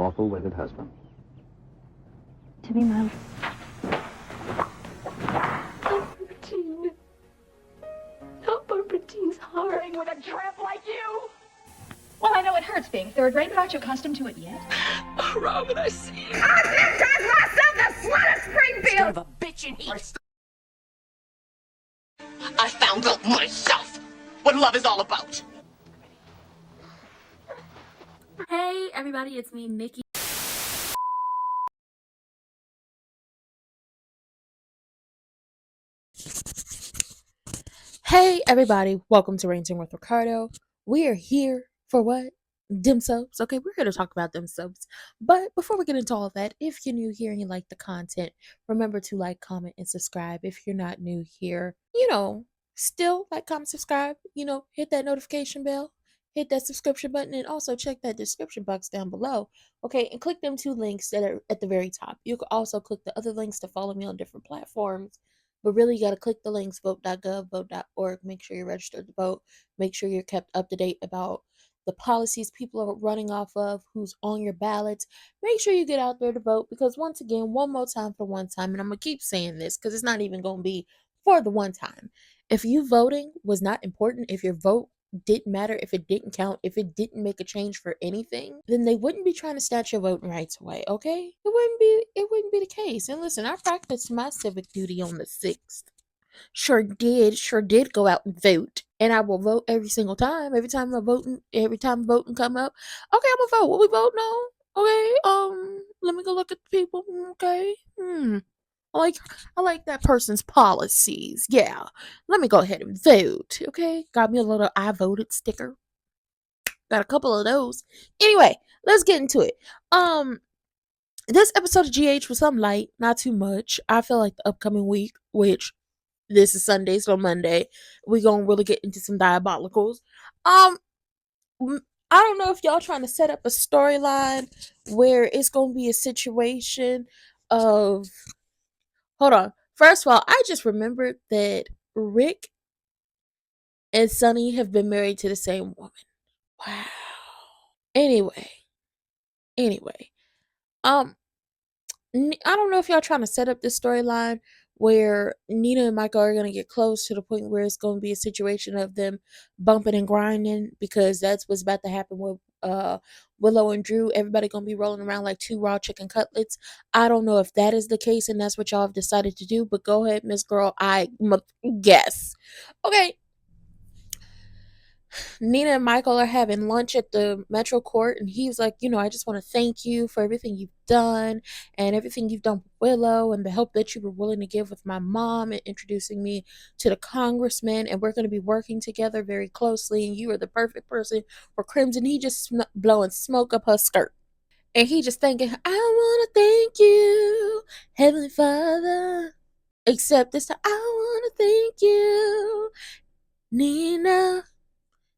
lawful wedded husband. To be my... Barbara not Barbara Jean's heart. With a tramp like you? Well, I know it hurts being third rate, but aren't you accustomed to it yet? Oh, Robin, I see you. I myself the slut of Springfield! Son of a bitch in heat. I found out myself what love is all about. Hey everybody, it's me, Nikki. Hey everybody, welcome to Ranting with Ricardo. We are here for what? Dim subs. Okay, we're here to talk about dim subs. But before we get into all of that, if you're new here and you like the content, remember to like, comment, and subscribe. If you're not new here, still like, comment, subscribe, hit that notification bell, hit that subscription button, and also check that description box down below. Okay, and click them 2 links that are at the very top. You can also click the other links to follow me on different platforms. But really, you got to click the links, vote.gov, vote.org. Make sure you're registered to vote. Make sure you're kept up to date about the policies people are running off of, who's on your ballots. Make sure you get out there to vote because, once again, one more time for one time, and I'm going to keep saying this because it's not even going to be for the one time. If you voting was not important, if your vote didn't matter, if it didn't count, if it didn't make a change for anything, then they wouldn't be trying to snatch your voting rights away, okay? It wouldn't be the case. And listen, I practiced my civic duty on the 6th. Sure did go out and vote. And I will vote every single time. Every time voting come up. Okay, I'm gonna vote. What we voting on? Okay, let me go look at the people. Okay. I like that person's policies. Yeah. Let me go ahead and vote. Okay. Got me a little I voted sticker. Got a couple of those. Anyway, let's get into it. This episode of GH was some light, not too much. I feel like the upcoming week, which this is Sunday, so Monday, we gonna really get into some diabolicals. I don't know if y'all trying to set up a storyline where it's gonna be a situation of... Hold on. First of all, I just remembered that Rick and Sunny have been married to the same woman. Wow. Anyway. I don't know if y'all trying to set up this storyline where Nina and Michael are going to get close to the point where it's going to be a situation of them bumping and grinding, because that's what's about to happen with Willow and Drew. Everybody going to be rolling around like 2 raw chicken cutlets. I don't know if that is the case and that's what y'all have decided to do, but go ahead, Miss Girl. I guess. Okay. Nina and Michael are having lunch at the Metro Court, and he's like, I just want to thank you for everything you've done and everything you've done with Willow and the help that you were willing to give with my mom and introducing me to the congressman, and we're going to be working together very closely, and you are the perfect person for Crimson. He just blowing smoke up her skirt. And he just thinking, I want to thank you, Heavenly Father. Except this time, I want to thank you, Nina.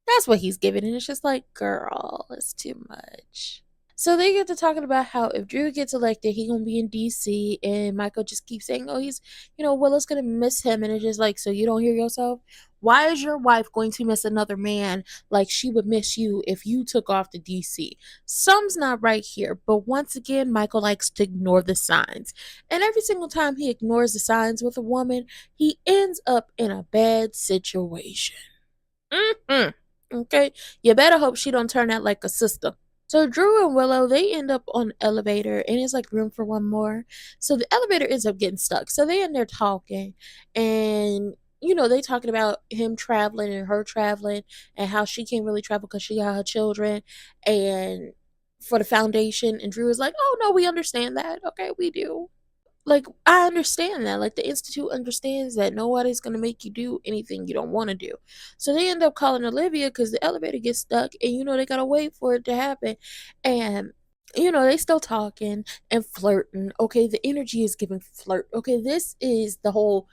That's what he's giving, and it's just like, girl, it's too much. So they get to talking about how if Drew gets elected, he gonna be in DC, and Michael just keeps saying, oh, he's, Willow's gonna miss him, and it's just like, so you don't hear yourself? Why is your wife going to miss another man like she would miss you if you took off to DC? Something's not right here, but once again, Michael likes to ignore the signs, and every single time he ignores the signs with a woman, he ends up in a bad situation. Okay, you better hope she don't turn out like a sister. So Drew and Willow, they end up on the elevator, and it's like room for one more. So the elevator ends up getting stuck. So they in there talking, and they talking about him traveling and her traveling, and how she can't really travel because she got her children, and for the foundation. And Drew is like, oh no, we understand that. Okay, we do. Like, I understand that. Like, the Institute understands that nobody's going to make you do anything you don't want to do. So they end up calling Olivia because the elevator gets stuck, and, they got to wait for it to happen. And, they still talking and flirting. Okay, the energy is giving flirt. Okay, this is the whole...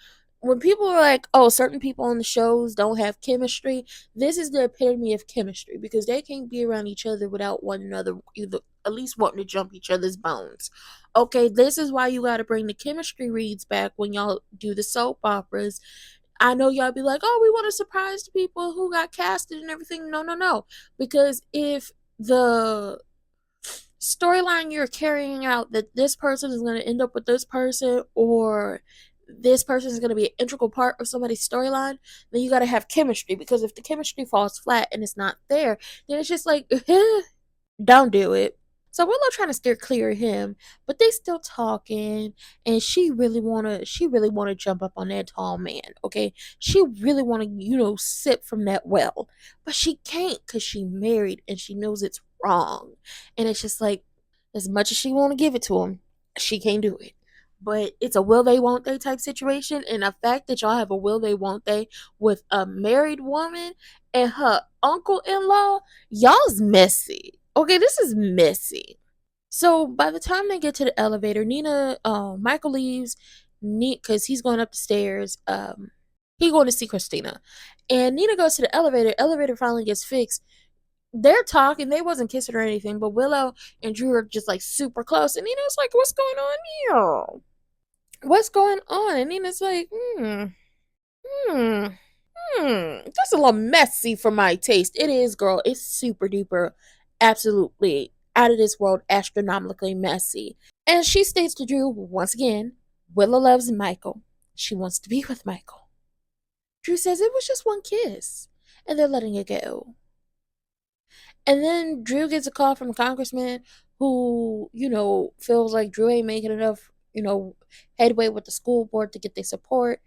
When people are like, oh, certain people on the shows don't have chemistry, this is the epitome of chemistry, because they can't be around each other without one another either, at least wanting to jump each other's bones. Okay, this is why you got to bring the chemistry reads back when y'all do the soap operas. I know y'all be like, oh, we want to surprise the people who got casted and everything. No. Because if the storyline you're carrying out that this person is going to end up with this person, or this person is going to be an integral part of somebody's storyline, then you got to have chemistry. Because if the chemistry falls flat and it's not there, then it's just like, don't do it. So Willow trying to steer clear of him, but they still talking, and she really wanna jump up on that tall man, okay? She really wanna, sip from that well. But she can't because she married and she knows it's wrong. And it's just like, as much as she wanna give it to him, she can't do it. But it's a will they won't they type situation, and the fact that y'all have a will they won't they with a married woman and her uncle in law, y'all's messy. Okay, this is messy. So by the time they get to the elevator, Michael leaves, because he's going up the stairs. He going to see Christina, and Nina goes to the elevator. Elevator finally gets fixed. They're talking. They wasn't kissing or anything, but Willow and Drew are just like super close. And Nina's like, "What's going on here? What's going on?" And Nina's like, hmm. That's a little messy for my taste. It is, girl. It's super duper, absolutely out of this world, astronomically messy. And she states to Drew once again, Willow loves Michael. She wants to be with Michael. Drew says it was just one kiss, and they're letting it go. And then Drew gets a call from a congressman who, feels like Drew ain't making enough, headway with the school board to get their support.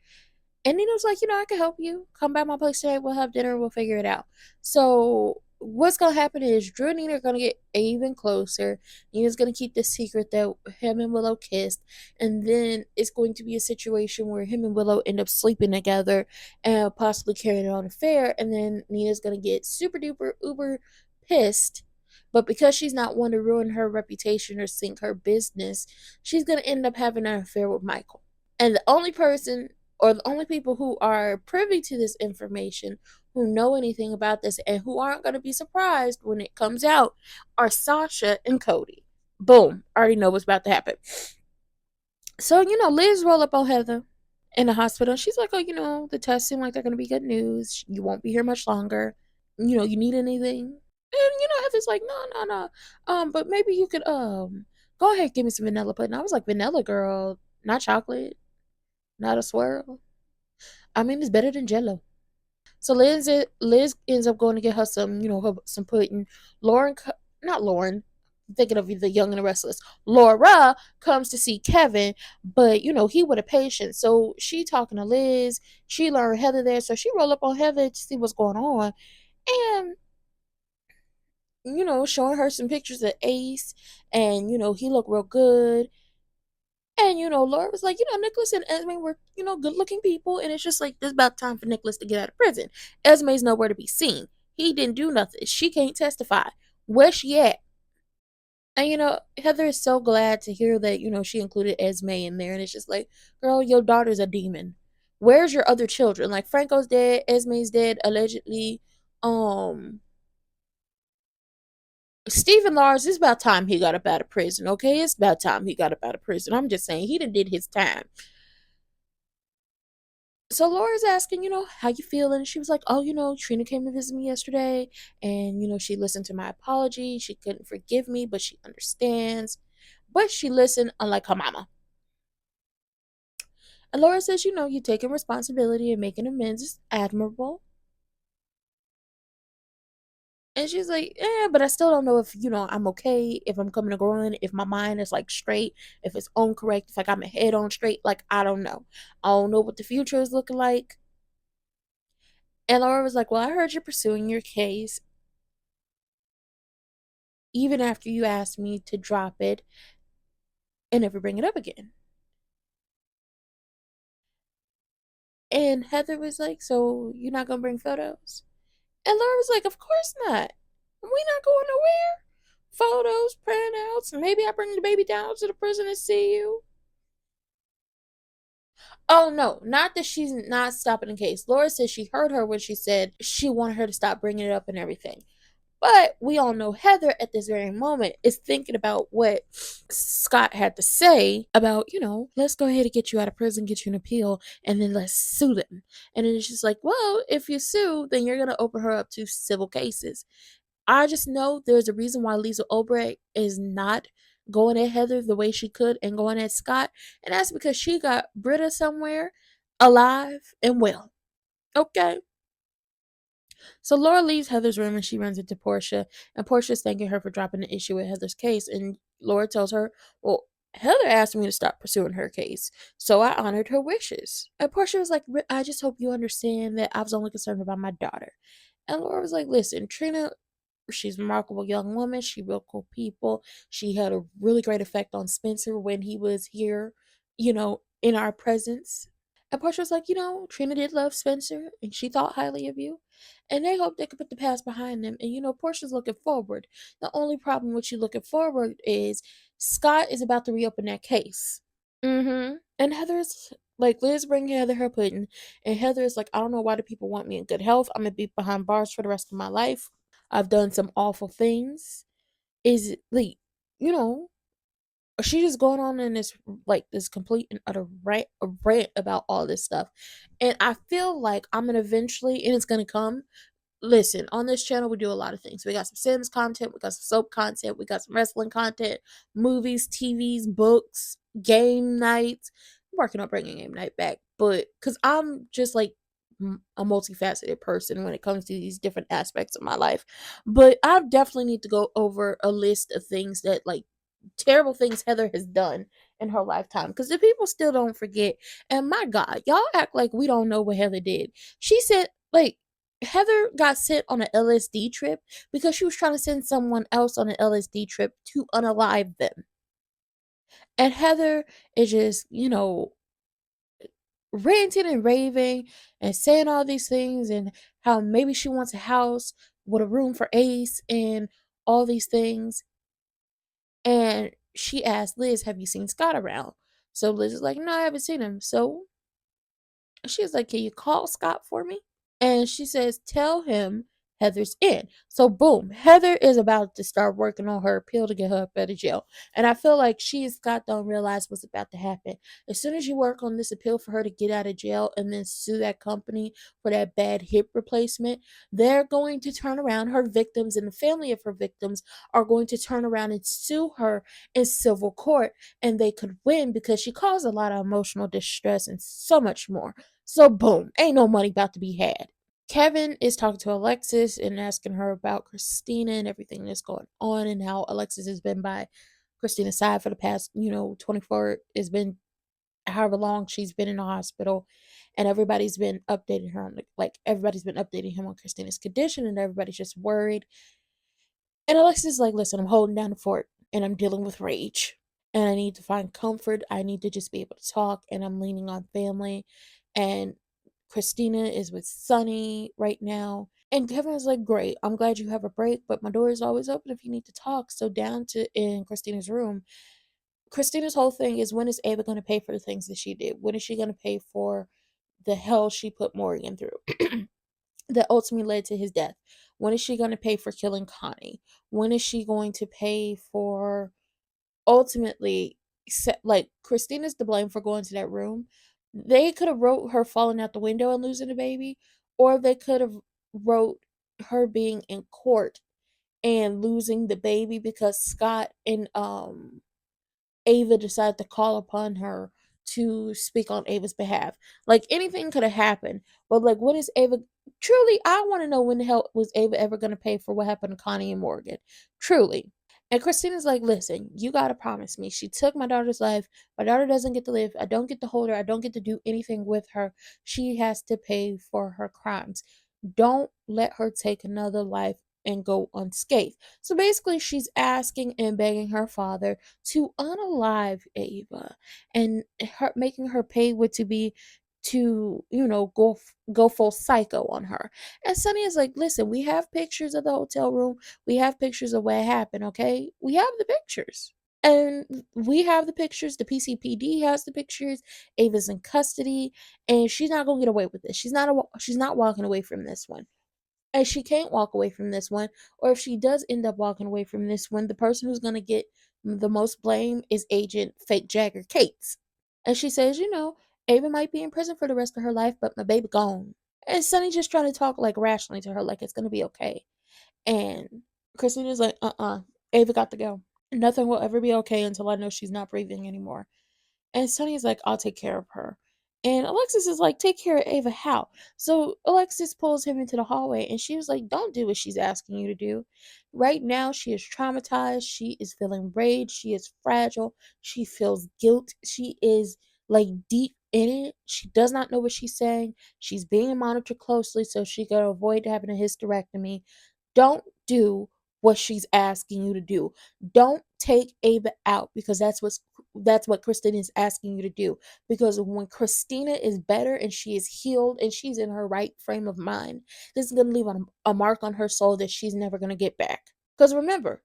And Nina's like, I can help you. Come by my place today. We'll have dinner. We'll figure it out. So what's going to happen is Drew and Nina are going to get even closer. Nina's going to keep the secret that him and Willow kissed. And then it's going to be a situation where him and Willow end up sleeping together and possibly carrying on an affair. And then Nina's going to get super duper uber pissed. But because she's not one to ruin her reputation or sink her business, she's going to end up having an affair with Michael. And the only person, or the only people who are privy to this information, who know anything about this, and who aren't going to be surprised when it comes out, are Sasha and Cody. Boom. Already know what's about to happen. So, Liz roll up on Heather in the hospital. She's like, oh, the tests seem like they're going to be good news. You won't be here much longer. You need anything? And, Heather's like, no. But maybe you could, go ahead, give me some vanilla pudding. I was like, vanilla, girl, not chocolate. Not a swirl. I mean, it's better than Jello. So Liz ends up going to get her some, some pudding. Not Lauren. I'm thinking of the Young and the Restless. Laura comes to see Kevin, but he with a patient. So she talking to Liz. She learned Heather there, so she roll up on Heather to see what's going on, and showing her some pictures of Ace, and he looked real good. And, Laura was like, Nicholas and Esme were, good looking people. And it's just like, it's about time for Nicholas to get out of prison. Esme's nowhere to be seen. He didn't do nothing. She can't testify. Where's she at? And, Heather is so glad to hear that, she included Esme in there. And it's just like, girl, your daughter's a demon. Where's your other children? Like, Franco's dead. Esme's dead, allegedly. Stephen Lars, it's about time he got up out of prison, okay? It's about time he got up out of prison. I'm just saying, he did his time. So Laura's asking, how you feeling? And she was like, oh, Trina came to visit me yesterday, and, she listened to my apology. She couldn't forgive me, but she understands. But she listened, unlike her mama. And Laura says, you taking responsibility and making amends is admirable. And she's like, yeah, but I still don't know if, I'm okay, if I'm coming to grown, if my mind is like straight, if it's on correct, if I got my head on straight. Like, I don't know. I don't know what the future is looking like. And Laura was like, well, I heard you're pursuing your case, even after you asked me to drop it and never bring it up again. And Heather was like, so you're not going to bring photos? And Laura was like, of course not. We not going nowhere. Photos, printouts, maybe I bring the baby down to the prison and see you. Oh no, not that she's not stopping the case. Laura says she heard her when she said she wanted her to stop bringing it up and everything. But we all know Heather at this very moment is thinking about what Scott had to say about, let's go ahead and get you out of prison, get you an appeal, and then let's sue them. And then it's just like, well, if you sue, then you're going to open her up to civil cases. I just know there's a reason why Lisa Albright is not going at Heather the way she could and going at Scott, and that's because she got Britta somewhere alive and well. Okay. So Laura leaves Heather's room and she runs into Portia, and Portia's thanking her for dropping the issue with Heather's case. And Laura tells her, well, Heather asked me to stop pursuing her case, so I honored her wishes. And Portia was like, I just hope you understand that I was only concerned about my daughter. And Laura was like, listen, Trina, she's a remarkable young woman. She real cool people. She had a really great effect on Spencer when he was here, in our presence. And Portia was like, Trina did love Spencer and she thought highly of you. And they hope they could put the past behind them. And Portia's looking forward. The only problem with you looking forward is Scott is about to reopen that case. And Heather's like, Liz bring Heather her pudding. And Heather's like, I don't know why do people want me in good health. I'm gonna be behind bars for the rest of my life. I've done some awful things. Is it like, you know, she just going on in this complete and utter rant about all this stuff. And I feel like I'm gonna eventually, and it's gonna come. Listen, on this channel we do a lot of things. We got some Sims content, we got some soap content, we got some wrestling content, movies, TVs, books, game nights. I'm working on bringing game night back, but because I'm just like a multifaceted person when it comes to these different aspects of my life. But I definitely need to go over a list of things that, like, terrible things Heather has done in her lifetime, because the people still don't forget. And my God, y'all act like we don't know what Heather did. She said, like, Heather got sent on an LSD trip because she was trying to send someone else on an LSD trip to unalive them. And Heather is just, ranting and raving and saying all these things, and how maybe she wants a house with a room for Ace and all these things. And she asked Liz, have you seen Scott around? So Liz is like, no, I haven't seen him. So she was like, can you call Scott for me? And she says, tell him Heather's in. So boom, Heather is about to start working on her appeal to get her up out of jail. And I feel like she and Scott don't realize what's about to happen. As soon as you work on this appeal for her to get out of jail and then sue that company for that bad hip replacement, they're going to turn around. Her victims and the family of her victims are going to turn around and sue her in civil court. And they could win because she caused a lot of emotional distress and so much more. So boom, ain't no money about to be had. Kevin is talking to Alexis and asking her about Christina and everything that's going on, and how Alexis has been by Christina's side for the past, 24, has been however long she's been in the hospital. And everybody's been updating her on everybody's been updating him on Christina's condition, and everybody's just worried. And Alexis is like, listen, I'm holding down the fort and I'm dealing with rage. And I need to find comfort. I need to just be able to talk. And I'm leaning on family. And Christina is with Sonny right now. And Kevin is like, great, I'm glad you have a break, but my door is always open if you need to talk. So down to in Christina's room, Christina's whole thing is, when is Ava going to pay for the things that she did? When is she going to pay for the hell she put Morgan through that ultimately led to his death? When is she going to pay for killing Connie? When is she going to pay for ultimately, like, Christina's to blame for going to that room. They could have wrote her falling out the window and losing the baby, or they could have wrote her being in court and losing the baby because Scott and Ava decided to call upon her to speak on Ava's behalf. Like, anything could have happened. But like, what is Ava truly, I want to know, when the hell was Ava ever going to pay for what happened to Connie and Morgan? Truly. And Christina's like, listen, you got to promise me. She took my daughter's life. My daughter doesn't get to live. I don't get to hold her. I don't get to do anything with her. She has to pay for her crimes. Don't let her take another life and go unscathed. So basically, she's asking and begging her father to unalive Ava, and making her pay what to be, to go full psycho on her. And Sonny is like, listen, we have pictures of the hotel room, we have pictures of what happened, okay? We have the pictures. And we have the pictures. The PCPD has the pictures. Ava's in custody, and she's not gonna get away with this. She's not walking away from this one. And she can't walk away from this one. Or if she does end up walking away from this one, the person who's gonna get the most blame is Agent Fake Jagger Cates. And she says, Ava might be in prison for the rest of her life, but my baby gone. And Sonny just trying to talk like rationally to her, like it's gonna be okay. And Christina's like, Ava got to go. Nothing will ever be okay until I know she's not breathing anymore. And Sonny's like, I'll take care of her. And Alexis is like, take care of Ava how? So Alexis pulls him into the hallway and she was like, don't do what she's asking you to do. Right now, she is traumatized. She is feeling rage. She is fragile. She feels guilt. She is like deep in it. She does not know what she's saying. She's being monitored closely so she can avoid having a hysterectomy. Don't do what she's asking you to do. Don't take Ava out because that's what Christina is asking you to do. Because when Christina is better and she is healed and she's in her right frame of mind, this is going to leave a mark on her soul that she's never going to get back. Because remember,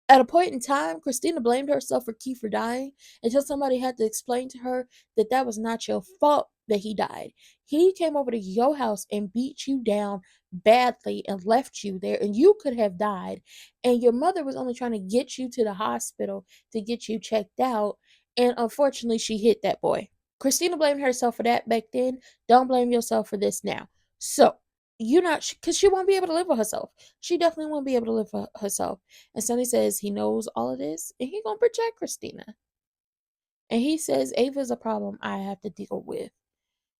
at a point in time, Christina blamed herself for Kiefer dying until somebody had to explain to her that that was not your fault that he died. He came over to your house and beat you down badly and left you there, and you could have died. And your mother was only trying to get you to the hospital to get you checked out. And unfortunately, she hit that boy. Christina blamed herself for that back then. Don't blame yourself for this now. So, you're not, because she won't be able to live with herself. She definitely won't be able to live with herself. And Sonny says he knows all of this and he gonna protect Christina. And he says Ava's a problem I have to deal with.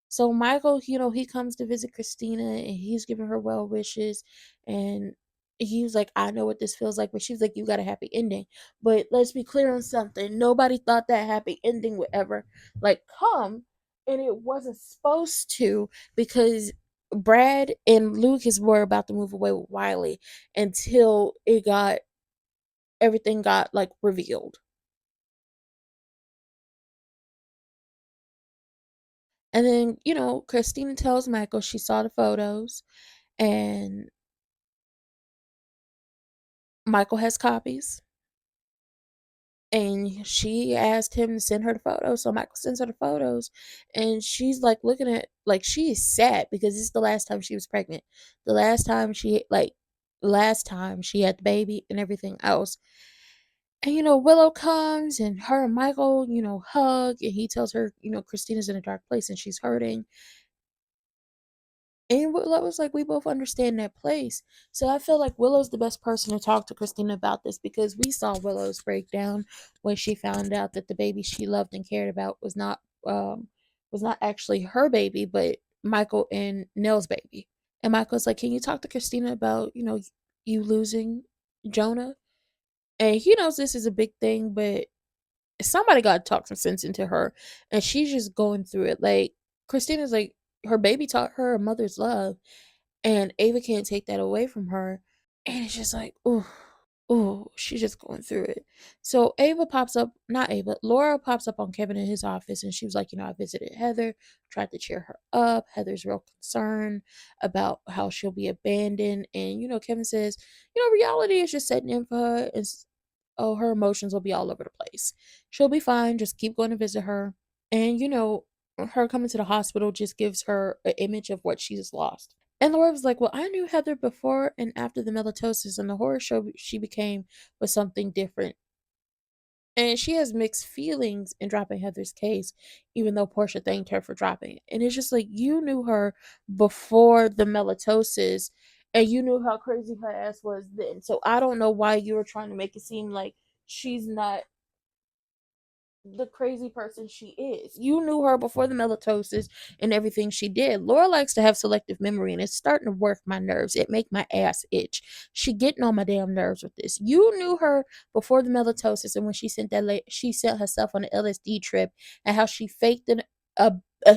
So Michael, he comes to visit Christina and he's giving her well wishes. And he was like, I know what this feels like. But she's like, you got a happy ending. But let's be clear on something. Nobody thought that happy ending would ever come. And it wasn't supposed to, because Brad and Lucas were about to move away with Wiley until everything got revealed. And then, Christina tells Michael she saw the photos and Michael has copies. And she asked him to send her the photos. So Michael sends her the photos. And she's looking at, she is sad because this is the last time she was pregnant. Last time she had the baby and everything else. And, Willow comes and her and Michael, hug. And he tells her, Christina's in a dark place and she's hurting. And Willow was like, we both understand that place. So I feel like Willow's the best person to talk to Christina about this because we saw Willow's breakdown when she found out that the baby she loved and cared about was not actually her baby, but Michael and Nell's baby. And Michael's like, can you talk to Christina about, you losing Jonah? And he knows this is a big thing, but somebody got to talk some sense into her. And she's just going through it. Christina's like, her baby taught her a mother's love, and Ava can't take that away from her. And it's just like, she's just going through it. So Laura pops up on Kevin in his office and she was like, I visited Heather, tried to cheer her up. Heather's real concerned about how she'll be abandoned. And, Kevin says, reality is just setting in for her. And, her emotions will be all over the place. She'll be fine. Just keep going to visit her. And, her coming to the hospital just gives her an image of what she's lost. And Laura was like, well, I knew Heather before and after the melatosis, and the horror show she became was something different. And she has mixed feelings in dropping Heather's case, even though Portia thanked her for dropping it. And it's just like, you knew her before the melatosis, and you knew how crazy her ass was then. So I don't know why you were trying to make it seem like she's not the crazy person she is. You knew her before the melatosis and everything she did. Laura likes to have selective memory and it's starting to work my nerves. It make my ass itch. She getting on my damn nerves with this. You knew her before the melatosis and when she she sent herself on the LSD trip and how she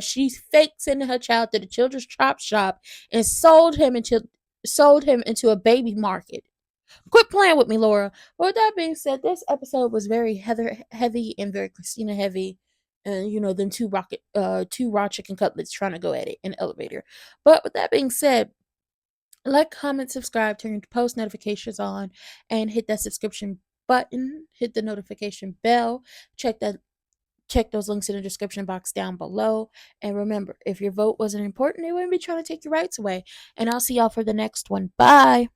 she faked sending her child to the children's chop shop and sold him into a baby market. Quit playing with me, Laura. Well, with that being said, this episode was very Heather heavy and very Christina heavy. And them two raw chicken cutlets trying to go at it in the elevator. But with that being said, like, comment, subscribe, turn your post notifications on, and hit that subscription button, hit the notification bell, check those links in the description box down below. And remember, if your vote wasn't important, they wouldn't be trying to take your rights away. And I'll see y'all for the next one. Bye.